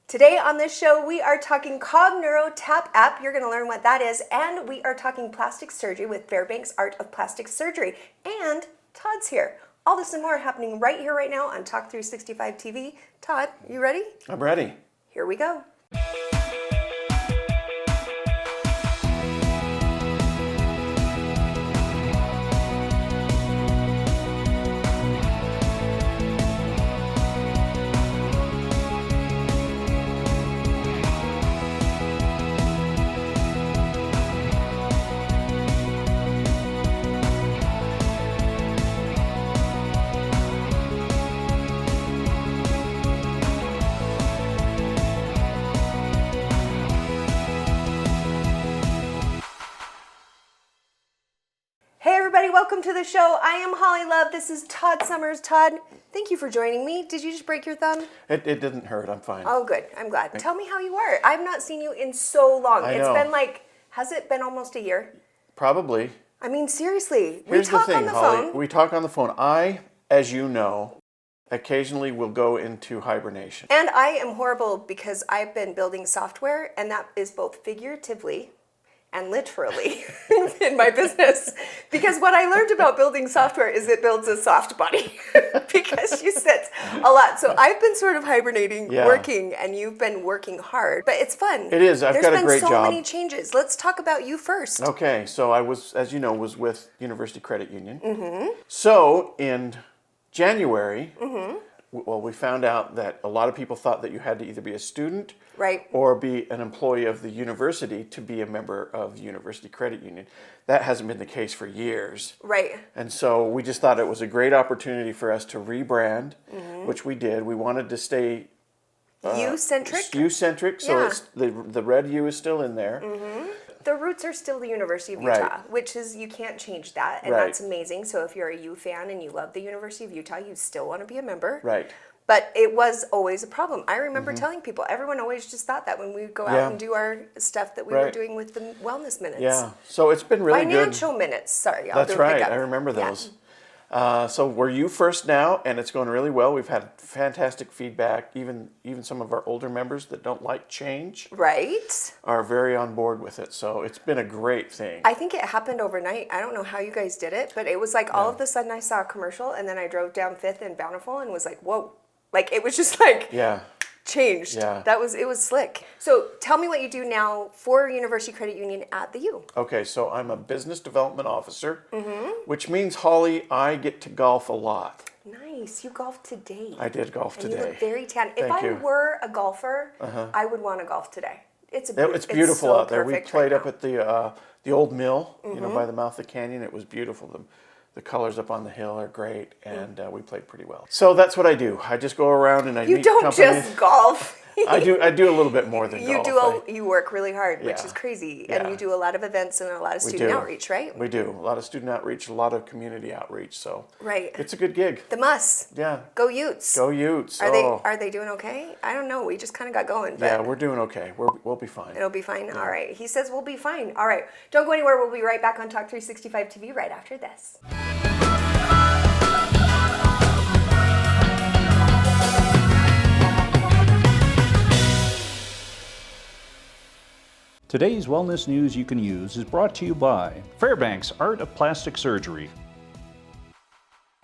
Today on this show, we are talking Cognuro TAP app. You're going to learn what that is. And we are talking plastic surgery with Fairbanks Art of Plastic Surgery. And Todd's here. All this and more happening right here, right now on Talk 365 TV. Todd, you ready? I'm ready. Here we go. Hey everybody, welcome to the show. I am Holly Love. This is Todd Summers. Todd, thank you for joining me. Did you just break your thumb? It didn't hurt. I'm fine. Oh, good. I'm glad. Tell me how you are. I've not seen you in so long. I It's know. been like, has it been almost a year? Probably. I mean, seriously. Here's we talk the thing, on the Holly. phone. We talk on the phone. I, as you know, occasionally will go into hibernation. And I am horrible because I've been building software, and that is both figuratively and literally in my business. Because what I learned about building software is it builds a soft body because you sit a lot. So I've been sort of hibernating, working, and you've been working hard. But it's fun. It is. I've got a great There's been so job. many changes. Let's talk about you first. Okay, so I was, as you know, was with University Credit Union. Mm-hmm. So in January, well, we found out that a lot of people thought that you had to either be a student or be an employee of the university to be a member of the University Credit Union. That hasn't been the case for years. Right. And so we just thought it was a great opportunity for us to rebrand, which we did. We wanted to stay U-centric? U-centric, so Yeah. it's the red U is still in there. The roots are still the University of Utah, which is, you can't change that, and that's amazing. So if you're a U fan and you love the University of Utah, you still want to be a member. Right. But it was always a problem. I remember telling people, everyone always just thought that when we would go out and do our stuff that we were doing with the wellness minutes. Yeah, so it's been really Financial minutes, sorry. That's right, I remember those. So we're you first now, and it's going really well. We've had fantastic feedback. Even some of our older members that don't like change are very on board with it. So it's been a great thing. I think it happened overnight. I don't know how you guys did it, but it was like all of a sudden I saw a commercial, and then I drove down 5th and Bountiful and was like, whoa. Like, it was just like changed. Yeah. It was slick. So tell me what you do now for University Credit Union at the U. Okay, so I'm a business development officer, which means, Holly, I get to golf a lot. Nice. You golfed today. I did golf today. You look very tan. If I were a golfer, I would want to golf today. It's beautiful so out there. We played up at the old mill, you know, by the mouth of the canyon. It was beautiful. The colors up on the hill are great, and we played pretty well. So that's what I do. I just go around and I meet companies. You don't just golf. I do a little bit more than golf. You work really hard, which is crazy. And you do a lot of events and a lot of student outreach, right? We do. A lot of student outreach, a lot of community outreach. So it's a good gig. The Muss. Yeah. Go Utes. Go Utes. Are they doing okay? I don't know. We just kind of got going. But yeah, we're doing okay. We'll be fine. It'll be fine. Yeah. All right. He says we'll be fine. All right. Don't go anywhere. We'll be right back on Talk 365 TV right after this. Today's wellness news you can use is brought to you by Fairbanks Art of Plastic Surgery.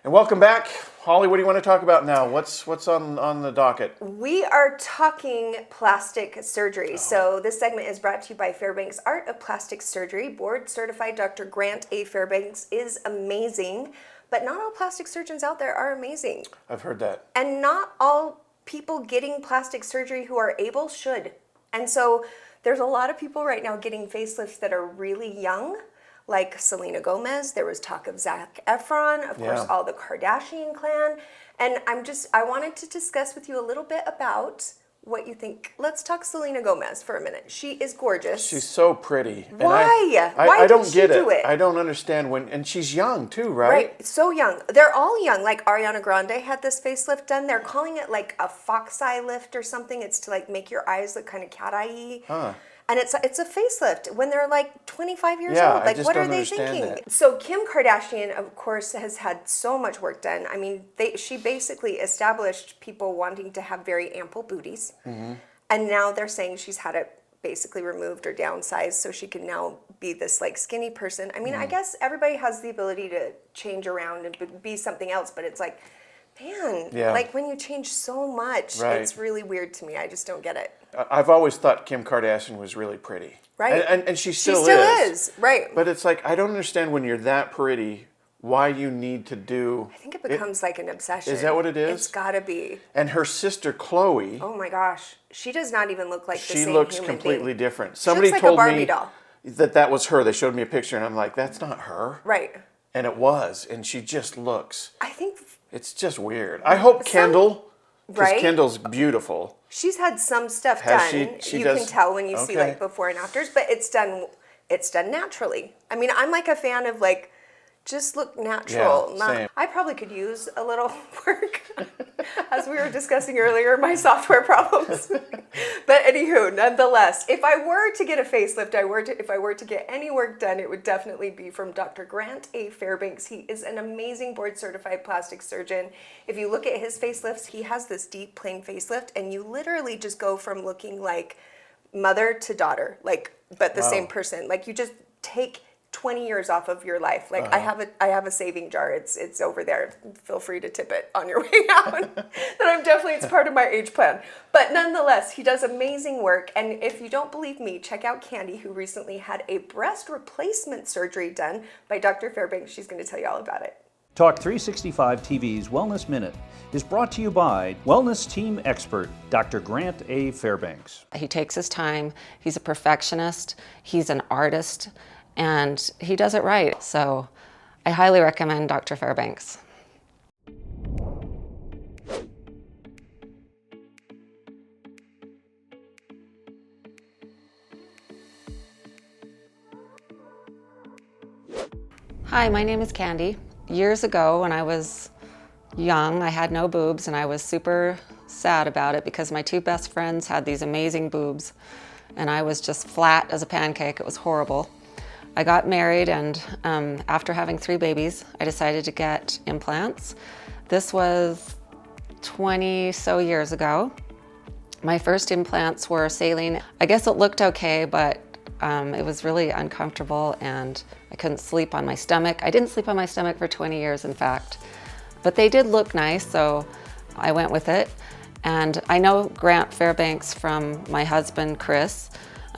And welcome back. Holly, what do you want to talk about now? What's on the docket? We are talking plastic surgery. So this segment is brought to you by Fairbanks Art of Plastic Surgery. Board certified Dr. Drant A. Fairbanks is amazing, but not all plastic surgeons out there are amazing. I've heard that. And not all people getting plastic surgery who are able should. And so there's a lot of people right now getting facelifts that are really young, like Selena Gomez. There was talk of Zac Efron, of course, all the Kardashian clan. And I wanted to discuss with you a little bit about what you think. Let's talk Selena Gomez for a minute. She is gorgeous. She's so pretty. Why? I don't get do it. I don't understand and she's young too, right? Right, so young. They're all young. Like Ariana Grande had this facelift done. They're calling it like a fox eye lift or something. It's to like make your eyes look kind of cat-eye-y. Huh. And it's a facelift when they're like 25 years old. Like, what are they thinking? That. So Kim Kardashian, of course, has had so much work done. I mean, she basically established people wanting to have very ample booties. And now they're saying she's had it basically removed or downsized so she can now be this like skinny person. I mean, I guess everybody has the ability to change around and be something else, but it's like, man, like when you change so much, it's really weird to me. I just don't get it. I've always thought Kim Kardashian was really pretty. Right. And she still is. Right. But it's like, I don't understand when you're that pretty, why you need to do... I think it becomes like an obsession. Is that what it is? It's gotta be. And her sister, Chloe... Oh my gosh. She does not even look like the same She looks human completely being. different. She Somebody looks like told a Barbie me doll. that was her. They showed me a picture and I'm like, that's not her. Right. And it was. And she just looks... I think... It's just weird. I hope Kendall... Because Right? Kendall's beautiful. She's had some stuff Has done. she You does- can tell when you see okay. like before and afters, but it's done naturally. I mean, I'm like a fan of like just look natural. Yeah, same. I probably could use a little work, as we were discussing earlier, my software problems. But anywho, nonetheless, if I were to get a facelift, if I were to get any work done, it would definitely be from Dr. Drant A. Fairbanks. He is an amazing board-certified plastic surgeon. If you look at his facelifts, he has this deep plain facelift, and you literally just go from looking like mother to daughter, like, but the same person. Like, you just take 20 years off of your life. Like I have a saving jar. It's over there. Feel free to tip it on your way out. It's part of my age plan. But nonetheless, he does amazing work. And if you don't believe me, check out Candy, who recently had a breast replacement surgery done by Dr. Fairbanks. She's going to tell you all about it. Talk 365 TV's Wellness Minute is brought to you by wellness team expert Dr. Drant A. Fairbanks. He takes his time. He's a perfectionist. He's an artist. And he does it right. So I highly recommend Dr. Fairbanks. Hi, my name is Candy. Years ago when I was young, I had no boobs and I was super sad about it because my two best friends had these amazing boobs and I was just flat as a pancake. It was horrible. I got married and after having 3 babies, I decided to get implants. This was 20 so years ago. My first implants were saline. I guess it looked okay, but it was really uncomfortable and I couldn't sleep on my stomach. I didn't sleep on my stomach for 20 years, in fact. But they did look nice, so I went with it. And I know Drant Fairbanks from my husband, Chris.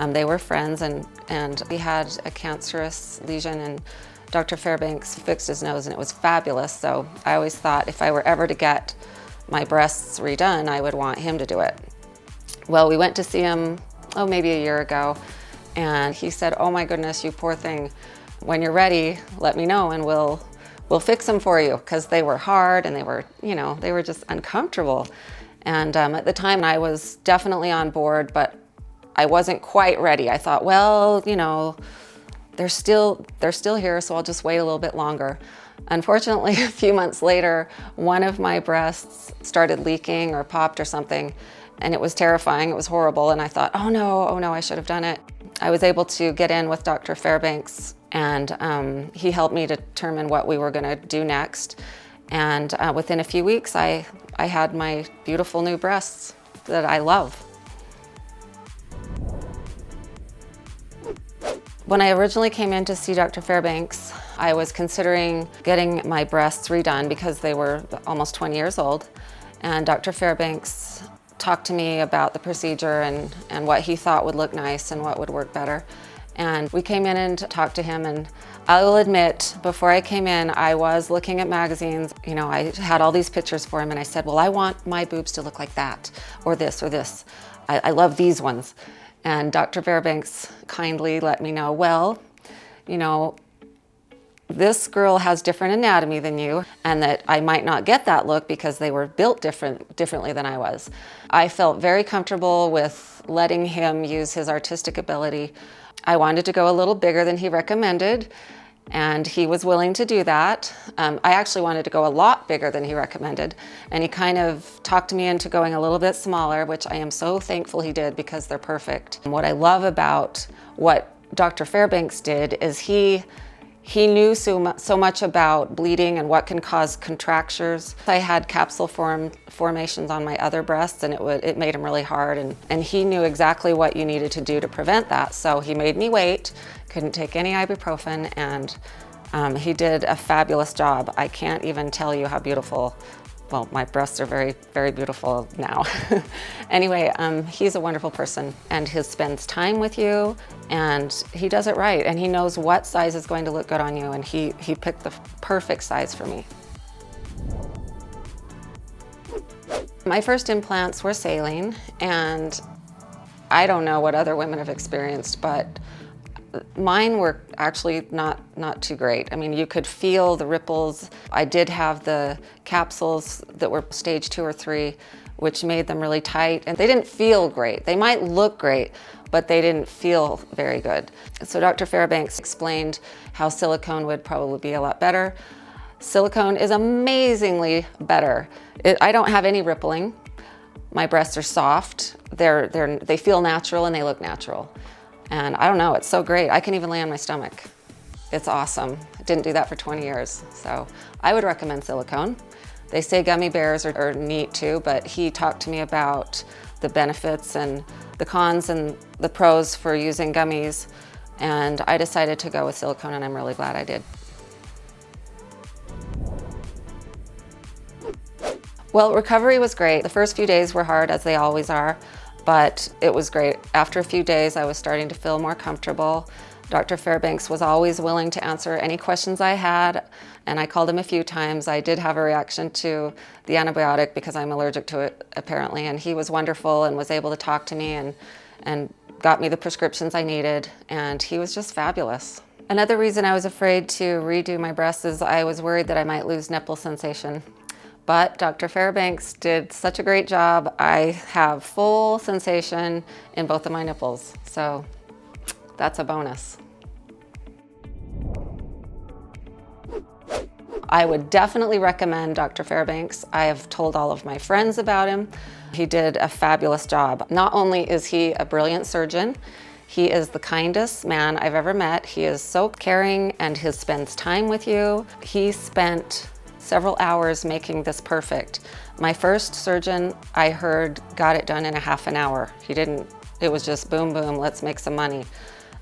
They were friends and he had a cancerous lesion and Dr. Fairbanks fixed his nose and it was fabulous. So I always thought if I were ever to get my breasts redone, I would want him to do it. Well, we went to see him, maybe a year ago, and he said, oh my goodness, you poor thing. When you're ready, let me know and we'll fix them for you, because they were hard and they were just uncomfortable. And at the time I was definitely on board, but I wasn't quite ready. I thought, well, they're still here, so I'll just wait a little bit longer. Unfortunately, a few months later, one of my breasts started leaking or popped or something, and it was terrifying. It was horrible, and I thought, oh no, I should have done it. I was able to get in with Dr. Fairbanks, and he helped me determine what we were going to do next. And within a few weeks, I had my beautiful new breasts that I love. When I originally came in to see Dr. Fairbanks, I was considering getting my breasts redone because they were almost 20 years old. And Dr. Fairbanks talked to me about the procedure and what he thought would look nice and what would work better. And we came in and talked to him, and I will admit, before I came in, I was looking at magazines. I had all these pictures for him and I said, well, I want my boobs to look like that, or this, or this. I love these ones. And Dr. Fairbanks kindly let me know, well, this girl has different anatomy than you, and that I might not get that look because they were built differently than I was. I felt very comfortable with letting him use his artistic ability. I wanted to go a little bigger than he recommended, and he was willing to do that. I actually wanted to go a lot bigger than he recommended, and he kind of talked me into going a little bit smaller, which I am so thankful he did because they're perfect. And what I love about what Dr. Fairbanks did is he He knew so much about bleeding and what can cause contractures. I had capsule formations on my other breasts, and it made them really hard, and he knew exactly what you needed to do to prevent that. So he made me wait, couldn't take any ibuprofen, and he did a fabulous job. I can't even tell you how beautiful. Well, my breasts are very, very beautiful now. Anyway, he's a wonderful person, and he spends time with you, and he does it right, and he knows what size is going to look good on you, and he picked the perfect size for me. My first implants were saline, and I don't know what other women have experienced, but mine were actually not too great. I mean, you could feel the ripples. I did have the capsules that were stage 2 or 3, which made them really tight, and they didn't feel great. They might look great, but they didn't feel very good. So Dr. Fairbanks explained how silicone would probably be a lot better. Silicone is amazingly better. I don't have any rippling. My breasts are soft. They feel natural and they look natural. And I don't know, it's so great. I can even lay on my stomach. It's awesome. I didn't do that for 20 years. So I would recommend silicone. They say gummy bears are neat too, but he talked to me about the benefits and the cons and the pros for using gummies. And I decided to go with silicone, and I'm really glad I did. Well, recovery was great. The first few days were hard, as they always are, but it was great. After a few days, I was starting to feel more comfortable. Dr. Fairbanks was always willing to answer any questions I had, and I called him a few times. I did have a reaction to the antibiotic because I'm allergic to it, apparently, and he was wonderful and was able to talk to me and got me the prescriptions I needed, and he was just fabulous. Another reason I was afraid to redo my breasts is I was worried that I might lose nipple sensation. But Dr. Fairbanks did such a great job. I have full sensation in both of my nipples, so that's a bonus. I would definitely recommend Dr. Fairbanks. I have told all of my friends about him. He did a fabulous job. Not only is he a brilliant surgeon, he is the kindest man I've ever met. He is so caring, and he spends time with you. He spent several hours making this perfect. My first surgeon, I heard, got it done in a half an hour. It was just boom, boom, let's make some money.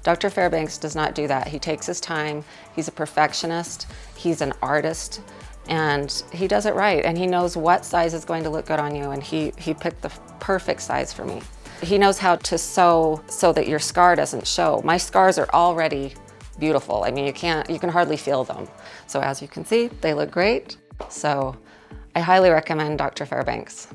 Dr. Fairbanks does not do that. He takes his time. He's a perfectionist. He's an artist, and he does it right. And he knows what size is going to look good on you, and he picked the perfect size for me. He knows how to sew so that your scar doesn't show. My scars are already beautiful. I mean, you can hardly feel them. So as you can see, they look great. So I highly recommend Dr. Fairbanks.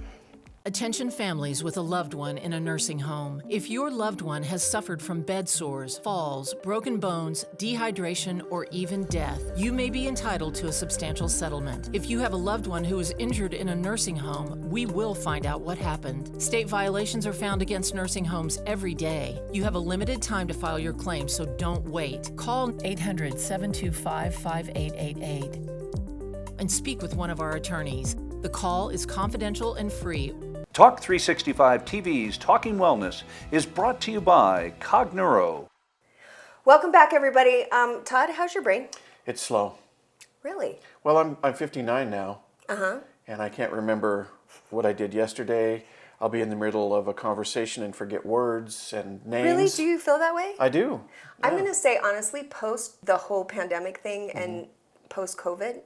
Attention families with a loved one in a nursing home. If your loved one has suffered from bed sores, falls, broken bones, dehydration, or even death, you may be entitled to a substantial settlement. If you have a loved one who is injured in a nursing home, we will find out what happened. State violations are found against nursing homes every day. You have a limited time to file your claim, so don't wait. Call 800-725-5888 and speak with one of our attorneys. The call is confidential and free. Talk 365 TV's Talking Wellness is brought to you by Cognuro. Welcome back, everybody. Todd, how's your brain? It's slow. Really? Well, I'm 59 now, and I can't remember what I did yesterday. I'll be in the middle of a conversation and forget words and names. Really? Do you feel that way? I do. I'm Yeah. going to say, honestly, post the whole pandemic thing and post-COVID,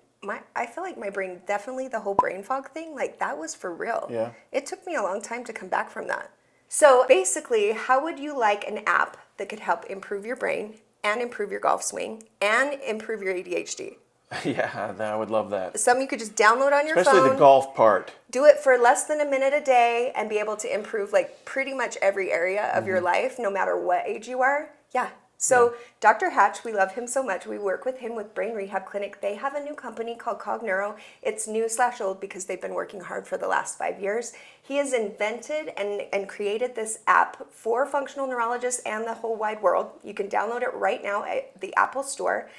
I feel like my brain, definitely the whole brain fog thing, like that was for real. Yeah. It took me a long time to come back from that. So basically, how would you like an app that could help improve your brain and improve your golf swing and improve your ADHD? Yeah, I would love that. Something you could just download on your Especially phone. the golf part. Do it for less than a minute a day and be able to improve like pretty much every area of your life, no matter what age you are. Yeah. So Dr. Hatch, we love him so much. We work with him with Brain Rehab Clinic. They have a new company called Cognuro. It's new/old because they've been working hard for the last 5 years. He has invented and created this app for functional neurologists and the whole wide world. You can download it right now at the Apple Store.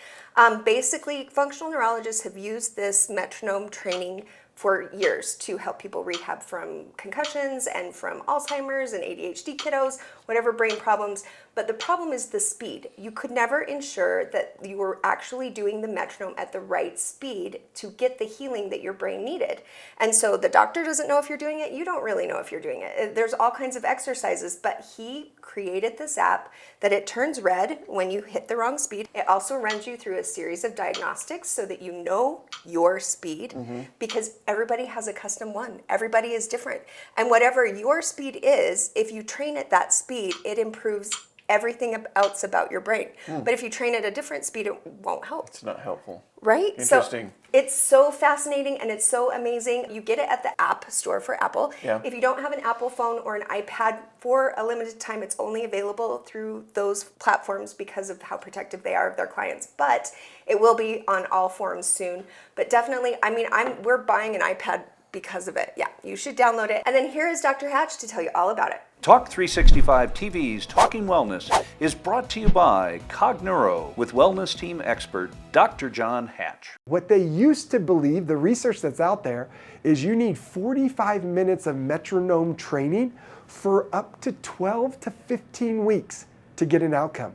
Basically, functional neurologists have used this metronome training for years to help people rehab from concussions and from Alzheimer's and ADHD kiddos, whatever brain problems. But the problem is the speed. You could never ensure that you were actually doing the metronome at the right speed to get the healing that your brain needed. And so the doctor doesn't know if you're doing it. You don't really know if you're doing it. There's all kinds of exercises, but he created this app that it turns red when you hit the wrong speed. It also runs you through a series of diagnostics so that you know your speed, because everybody has a custom one. Everybody is different. And whatever your speed is, if you train at that speed, it improves everything else about your brain. But if you train at a different speed, it won't help. It's not helpful. Right? Interesting. So it's so fascinating and it's so amazing. You get it at the App Store for Apple. Yeah. If you don't have an Apple phone or an iPad, for a limited time, it's only available through those platforms because of how protective they are of their clients. But it will be on all forms soon. But definitely, I mean, we're buying an iPad because of it. Yeah, you should download it. And then here is Dr. Hatch to tell you all about it. Talk 365 TV's Talking Wellness is brought to you by Cognuro with wellness team expert Dr. John Hatch. What they used to believe, the research that's out there, is you need 45 minutes of metronome training for up to 12 to 15 weeks to get an outcome.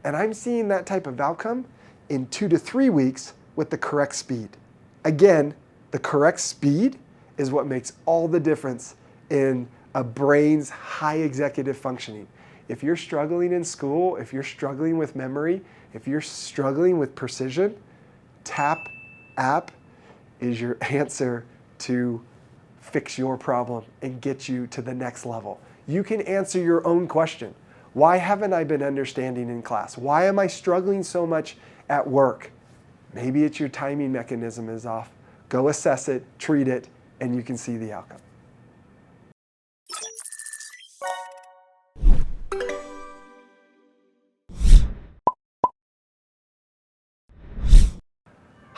And I'm seeing that type of outcome in 2 to 3 weeks with the correct speed. Again, the correct speed is what makes all the difference in a brain's high executive functioning. If you're struggling in school, if you're struggling with memory, if you're struggling with precision, TAP app is your answer to fix your problem and get you to the next level. You can answer your own question. Why haven't I been understanding in class? Why am I struggling so much at work? Maybe it's your timing mechanism is off. Go assess it, treat it, and you can see the outcome.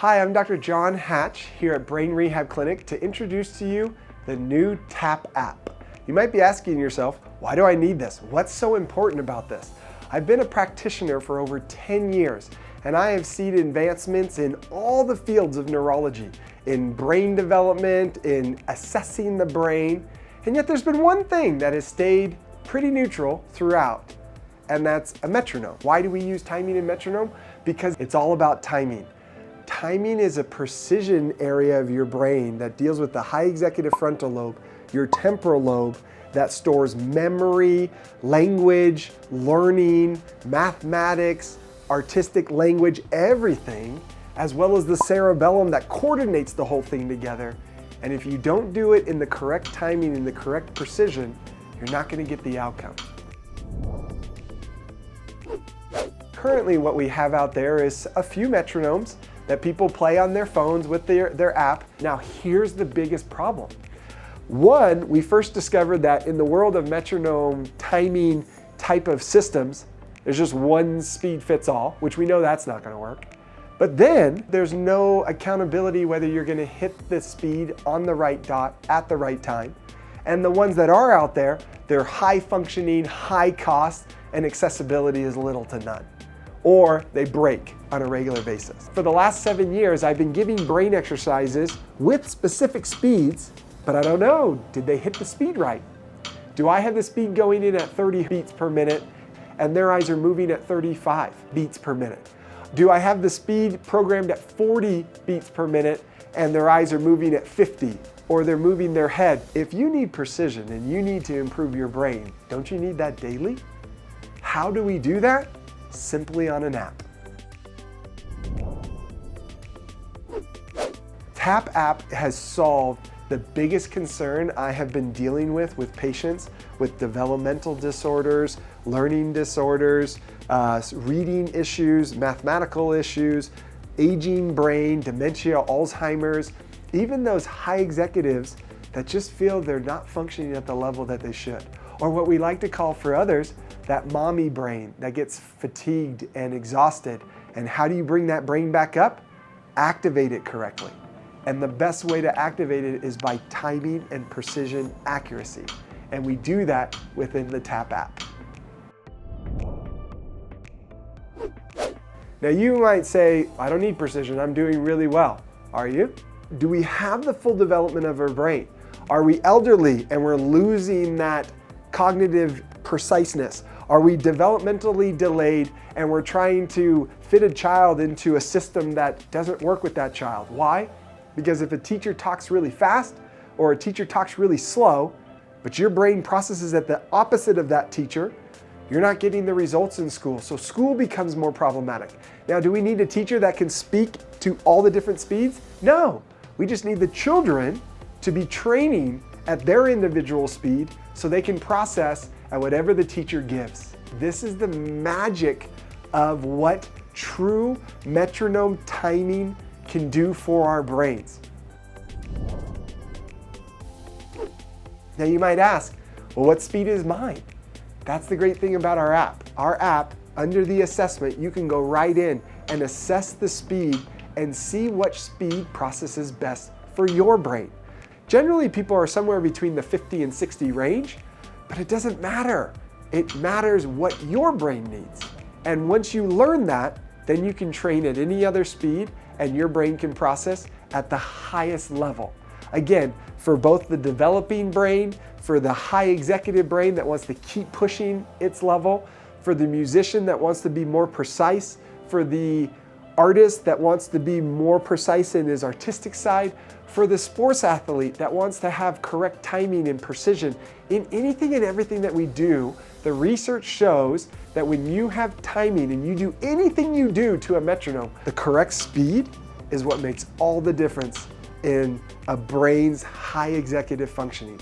Hi, I'm Dr. John Hatch here at Brain Rehab Clinic to introduce to you the new TAP app. You might be asking yourself, why do I need this? What's so important about this? I've been a practitioner for over 10 years, and I have seen advancements in all the fields of neurology, in brain development, in assessing the brain, and yet there's been one thing that has stayed pretty neutral throughout, and that's a metronome. Why do we use timing and metronome? Because it's all about timing. Timing is a precision area of your brain that deals with the high executive frontal lobe, your temporal lobe, that stores memory, language, learning, mathematics, artistic language, everything, as well as the cerebellum that coordinates the whole thing together. And if you don't do it in the correct timing and the correct precision, you're not going to get the outcome. Currently, what we have out there is a few metronomes that people play on their phones with their app. Now, here's the biggest problem. One, we first discovered that in the world of metronome timing type of systems, there's just one speed fits all, which we know that's not gonna work. But then there's no accountability whether you're gonna hit the speed on the right dot at the right time. And the ones that are out there, they're high functioning, high cost, and accessibility is little to none. Or they break on a regular basis. For the last 7 years, I've been giving brain exercises with specific speeds, but I don't know, did they hit the speed right? Do I have the speed going in at 30 beats per minute and their eyes are moving at 35 beats per minute? Do I have the speed programmed at 40 beats per minute and their eyes are moving at 50, or they're moving their head? If you need precision and you need to improve your brain, don't you need that daily? How do we do that? Simply on an app. TAP app has solved the biggest concern I have been dealing with patients with developmental disorders, learning disorders, reading issues, mathematical issues, aging brain, dementia, Alzheimer's, even those high executives that just feel they're not functioning at the level that they should. Or what we like to call for others, that mommy brain that gets fatigued and exhausted. And how do you bring that brain back up? Activate it correctly. And the best way to activate it is by timing and precision accuracy. And we do that within the TAP app. Now you might say, I don't need precision, I'm doing really well. Are you? do we have the full development of our brain? Are we elderly and we're losing that cognitive preciseness? Are we developmentally delayed and we're trying to fit a child into a system that doesn't work with that child? Why? Because if a teacher talks really fast or a teacher talks really slow, but your brain processes at the opposite of that teacher, you're not getting the results in school. So school becomes more problematic. Now, do we need a teacher that can speak to all the different speeds? No, we just need the children to be training at their individual speed so they can process at whatever the teacher gives. This is the magic of what true metronome timing can do for our brains. Now you might ask, well, what speed is mine? That's the great thing about our app. Our app, under the assessment, you can go right in and assess the speed and see which speed processes best for your brain. Generally, people are somewhere between the 50 and 60 range, but it doesn't matter. It matters what your brain needs. And once you learn that, then you can train at any other speed and your brain can process at the highest level. Again, for both the developing brain, for the high executive brain that wants to keep pushing its level, for the musician that wants to be more precise, for the artist that wants to be more precise in his artistic side, for the sports athlete that wants to have correct timing and precision. In anything and everything that we do, the research shows that when you have timing and you do anything you do to a metronome, the correct speed is what makes all the difference in a brain's high executive functioning.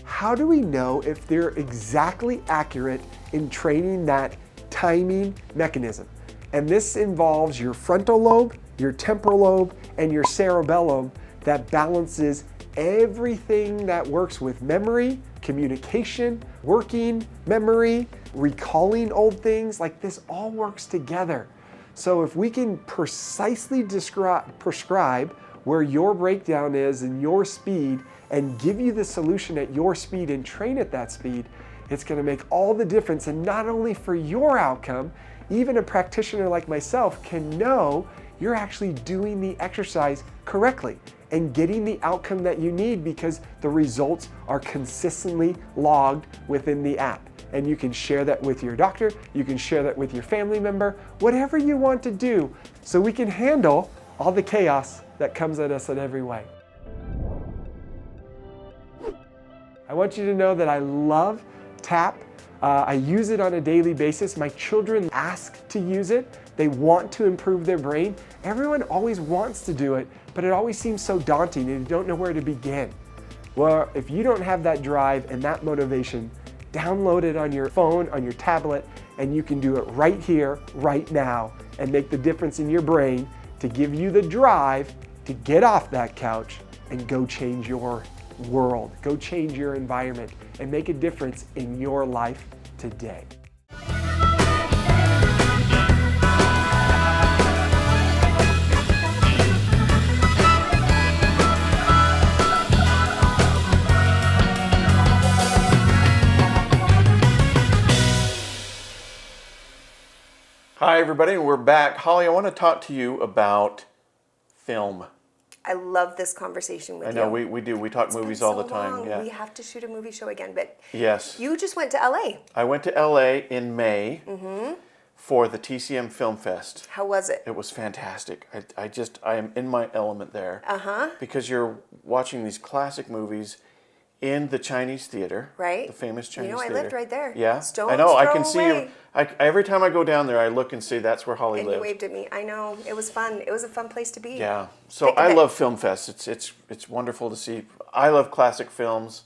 How do we know if they're exactly accurate in training that timing mechanism? And this involves your frontal lobe, your temporal lobe, and your cerebellum that balances everything that works with memory, communication, working memory, recalling old things. Like this all works together. So if we can precisely prescribe where your breakdown is and your speed and give you the solution at your speed and train at that speed, it's going to make all the difference. And not only for your outcome, even a practitioner like myself can know you're actually doing the exercise correctly and getting the outcome that you need because the results are consistently logged within the app. And you can share that with your doctor, you can share that with your family member, whatever you want to do, so we can handle all the chaos that comes at us in every way. I want you to know that I love TAP. I use it on a daily basis. My children ask to use it. They want to improve their brain. Everyone always wants to do it, but it always seems so daunting and you don't know where to begin. Well, if you don't have that drive and that motivation, download it on your phone, on your tablet, and you can do it right here, right now, and make the difference in your brain to give you the drive to get off that couch and go change your world, go change your environment, and make a difference in your life today. Hi everybody, we're back. Holly, I want to talk to you about film. I love this conversation with you. I know, we do. We talk movies all the time. Long. Yeah. We have to shoot a movie show again, but yes. You just went to LA. I went to LA in May for the TCM Film Fest. How was it? It was fantastic. I am in my element there. Because you're watching these classic movies in the Chinese theater. Right. The famous Chinese theater. I lived right there. Yeah. Stone's I know, I throw can see away. you. Every time I go down there, I look and see that's where Holly And lived. you waved at me. I know. It was fun. It was a fun place to be. Yeah. So Thick of I it. love Film Fest. It's wonderful to see. I love classic films,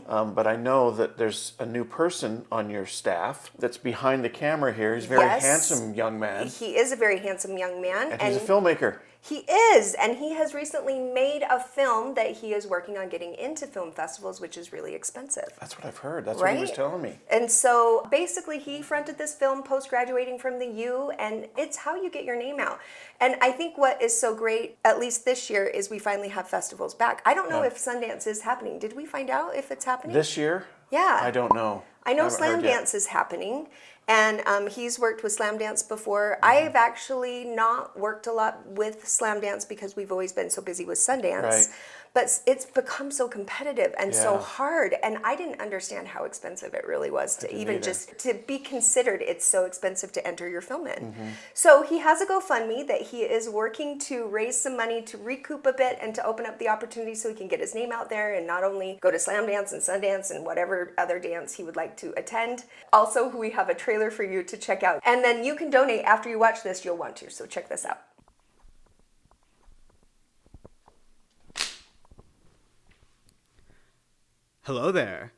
but I know that there's a new person on your staff that's behind the camera here. He's a very Yes. handsome young man, He is a very handsome young man. and he's a filmmaker. He is, and he has recently made a film that he is working on getting into film festivals, which is really expensive. That's what I've heard. That's what he was Right? telling me. And so basically he fronted this film post-graduating from the U, and it's how you get your name out. And I think what is so great, at least this year, is we finally have festivals back. I don't know if Sundance is happening. Did we find out if it's happening? This year, Yeah. I don't know. I know haven't Slam heard yet. Dance is happening, and he's worked with Slam Dance before. I've actually not worked a lot with Slam Dance because we've always been so busy with Sundance. Right. But it's become so competitive and so Yeah. hard, and I didn't understand how expensive it really was to even either. just to be considered. It's so expensive to enter your film in. Mm-hmm. So he has a GoFundMe that he is working to raise some money to recoup a bit and to open up the opportunity so he can get his name out there and not only go to Slam Dance and Sundance and whatever other dance he would like to attend. Also, we have a trailer for you to check out, and then you can donate after you watch this. You'll want to, so check this out. Hello there.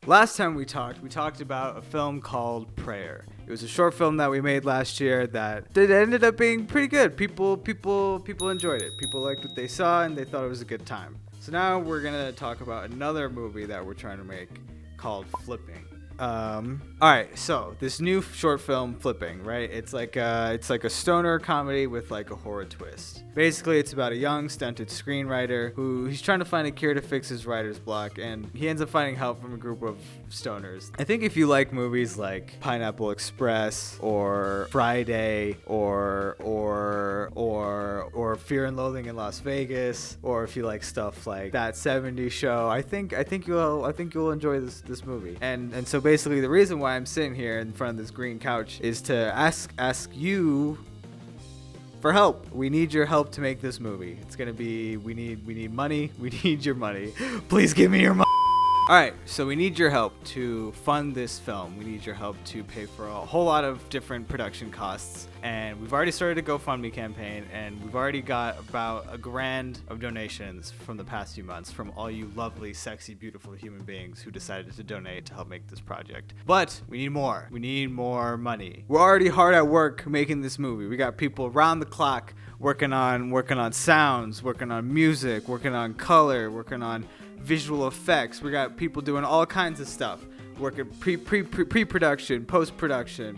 Last time we talked about a film called Prayer. It was a short film that we made last year that ended up being pretty good. People enjoyed it. People liked what they saw and they thought it was a good time. So now we're gonna talk about another movie that we're trying to make called Flipping. Alright, so this new short film, Flipping, right? It's like a stoner comedy with like a horror twist. Basically, it's about a young, stunted screenwriter who he's trying to find a cure to fix his writer's block, and he ends up finding help from a group of stoners. I think if you like movies like Pineapple Express or Friday or Fear and Loathing in Las Vegas, or if you like stuff like That 70s Show, I think you'll enjoy this movie. And so basically the reason why I'm sitting here in front of this green couch is to ask you for help. We need your help to make this movie. It's gonna be, we need money. We need your money. Please give me your money. Alright, so we need your help to fund this film. We need your help to pay for a whole lot of different production costs. And we've already started a GoFundMe campaign, and we've already got about $1,000 of donations from the past few months from all you lovely, sexy, beautiful human beings who decided to donate to help make this project. But we need more. We need more money. We're already hard at work making this movie. We got people around the clock working on sounds, working on music, working on color, working on visual effects. We got people doing all kinds of stuff, working pre-production, post-production,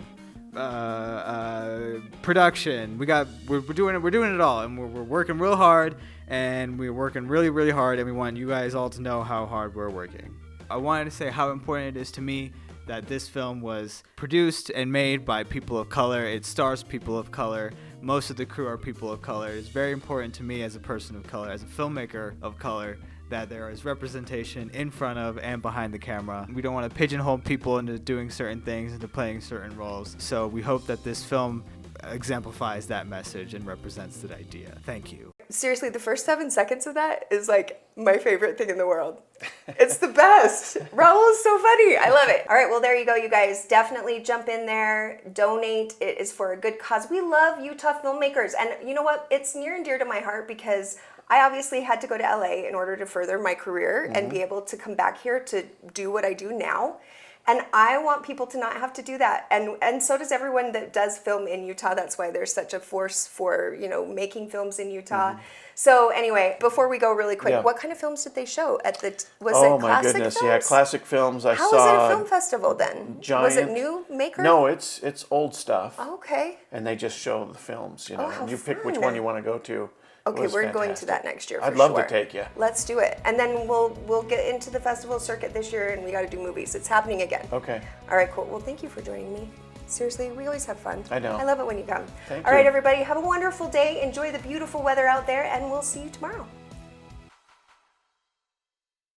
production. We're doing it all, and we're working real hard, and we're working really hard, and we want you guys all to know how hard we're working. I wanted to say how important it is to me that this film was produced and made by people of color. It stars people of color. Most of the crew are people of color. It's very important to me as a person of color, as a filmmaker of color, that there is representation in front of and behind the camera. We don't want to pigeonhole people into doing certain things, into playing certain roles. So we hope that this film exemplifies that message and represents that idea. Thank you. Seriously, the first 7 seconds of that is like my favorite thing in the world. It's the best. Rahul is so funny. I love it. All right, well, there you go, you guys. Definitely jump in there, donate. It is for a good cause. We love Utah filmmakers. And you know what? It's near and dear to my heart because I obviously had to go to LA in order to further my career and be able to come back here to do what I do now. And I want people to not have to do that. And so does everyone that does film in Utah. That's why there's such a force for, making films in Utah. So anyway, before we go really quick, what kind of films did they show at the, was it classic my goodness, films? yeah, classic films. How was it a film festival then? Was it new maker? No, it's old stuff. Okay. And they just show the films, Oh, how and you pick which fun. one you want to go to. Okay, we're going to that next year for I'd love sure. to take you. Let's do it. And then we'll get into the festival circuit this year, and we got to do movies. It's happening again. Okay. All right, cool. Well, thank you for joining me. Seriously, we always have fun. I know. I love it when you come. Thank All right, you. everybody, have a wonderful day. Enjoy the beautiful weather out there, and we'll see you tomorrow.